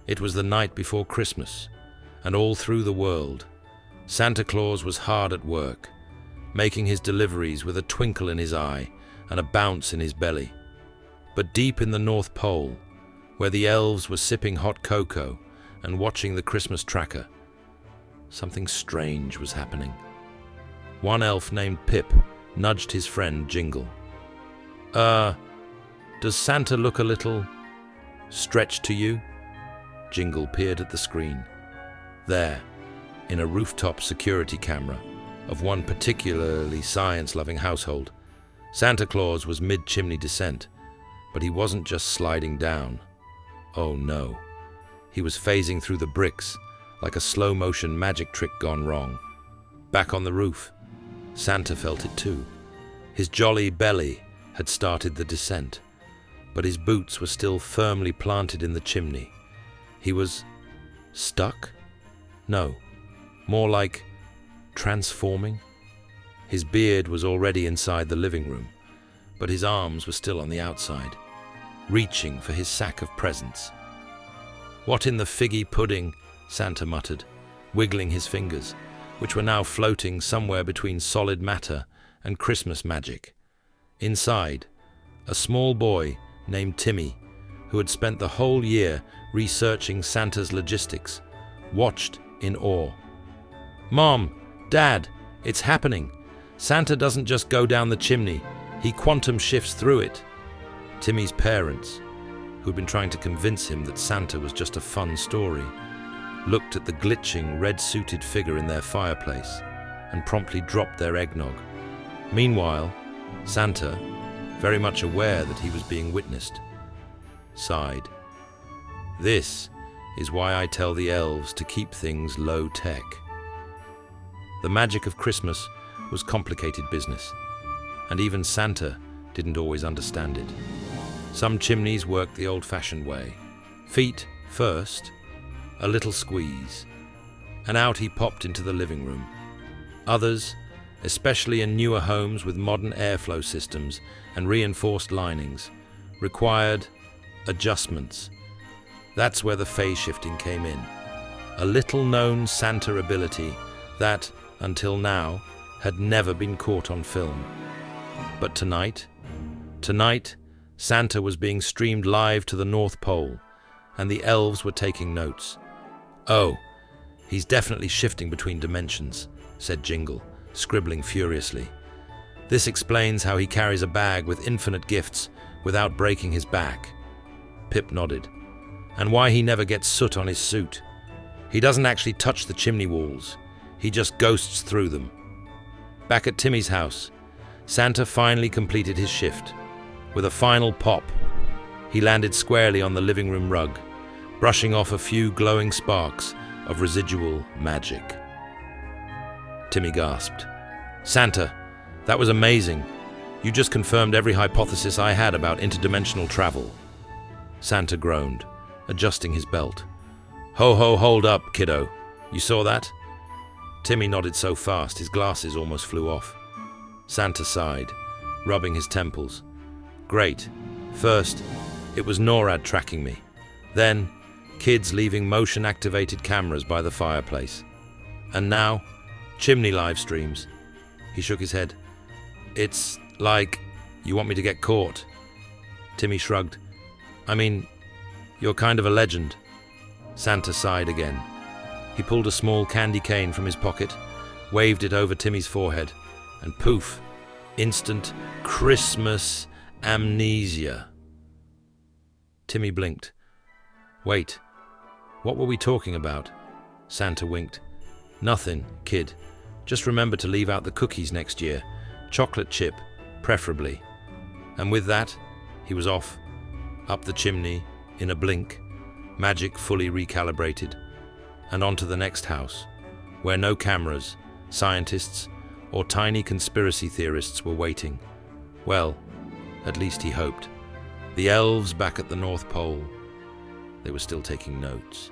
It was the night before Christmas, and all through the world, Santa Claus was hard at work, making his deliveries with a twinkle in his eye and a bounce in his belly. But deep in the North Pole, where the elves were sipping hot cocoa and watching the Christmas tracker, something strange was happening. One elf named Pip nudged his friend Jingle. Does Santa look a little stretched to you?" Jingle peered at the screen. There, in a rooftop security camera of one particularly science-loving household, Santa Claus was mid-chimney descent, but he wasn't just sliding down. Oh no, he was phasing through the bricks like a slow-motion magic trick gone wrong. Back on the roof, Santa felt it too. His jolly belly had started the descent, but his boots were still firmly planted in the chimney. He was stuck? No, more like transforming. His beard was already inside the living room, but his arms were still on the outside, reaching for his sack of presents. "What in the figgy pudding?" Santa muttered, wiggling his fingers, which were now floating somewhere between solid matter and Christmas magic. Inside, a small boy named Timmy, who had spent the whole year researching Santa's logistics, watched in awe. "Mom, Dad, it's happening. Santa doesn't just go down the chimney, he quantum shifts through it." Timmy's parents, who'd been trying to convince him that Santa was just a fun story, looked at the glitching, red-suited figure in their fireplace and promptly dropped their eggnog. Meanwhile, Santa, very much aware that he was being witnessed, sighed. "This is why I tell the elves to keep things low-tech." The magic of Christmas was complicated business, and even Santa didn't always understand it. Some chimneys worked the old-fashioned way. Feet first, a little squeeze, and out he popped into the living room. Others, especially in newer homes with modern airflow systems and reinforced linings, required adjustments. That's where the phase shifting came in, a little-known Santa ability that, until now, had never been caught on film. But tonight, Santa was being streamed live to the North Pole, and the elves were taking notes. "Oh, he's definitely shifting between dimensions," said Jingle, scribbling furiously. "This explains how he carries a bag with infinite gifts without breaking his back." Pip nodded. "And why he never gets soot on his suit. He doesn't actually touch the chimney walls, he just ghosts through them." Back at Timmy's house, Santa finally completed his shift. With a final pop, he landed squarely on the living room rug, brushing off a few glowing sparks of residual magic. Timmy gasped. "Santa, that was amazing. You just confirmed every hypothesis I had about interdimensional travel." Santa groaned, adjusting his belt. "Ho ho, hold up, kiddo. You saw that?" Timmy nodded so fast his glasses almost flew off. Santa sighed, rubbing his temples. "Great. First, it was NORAD tracking me. Then, kids leaving motion-activated cameras by the fireplace. And now, chimney live streams." He shook his head. "It's like you want me to get caught." Timmy shrugged. "I mean, you're kind of a legend." Santa sighed again. He pulled a small candy cane from his pocket, waved it over Timmy's forehead, and poof, instant Christmas amnesia. Timmy blinked. "Wait, what were we talking about?" Santa winked. "Nothing, kid. Just remember to leave out the cookies next year. Chocolate chip, preferably." And with that, he was off, up the chimney, in a blink, magic fully recalibrated, and onto the next house, where no cameras, scientists, or tiny conspiracy theorists were waiting. Well, at least he hoped. The elves back at the North Pole, they were still taking notes.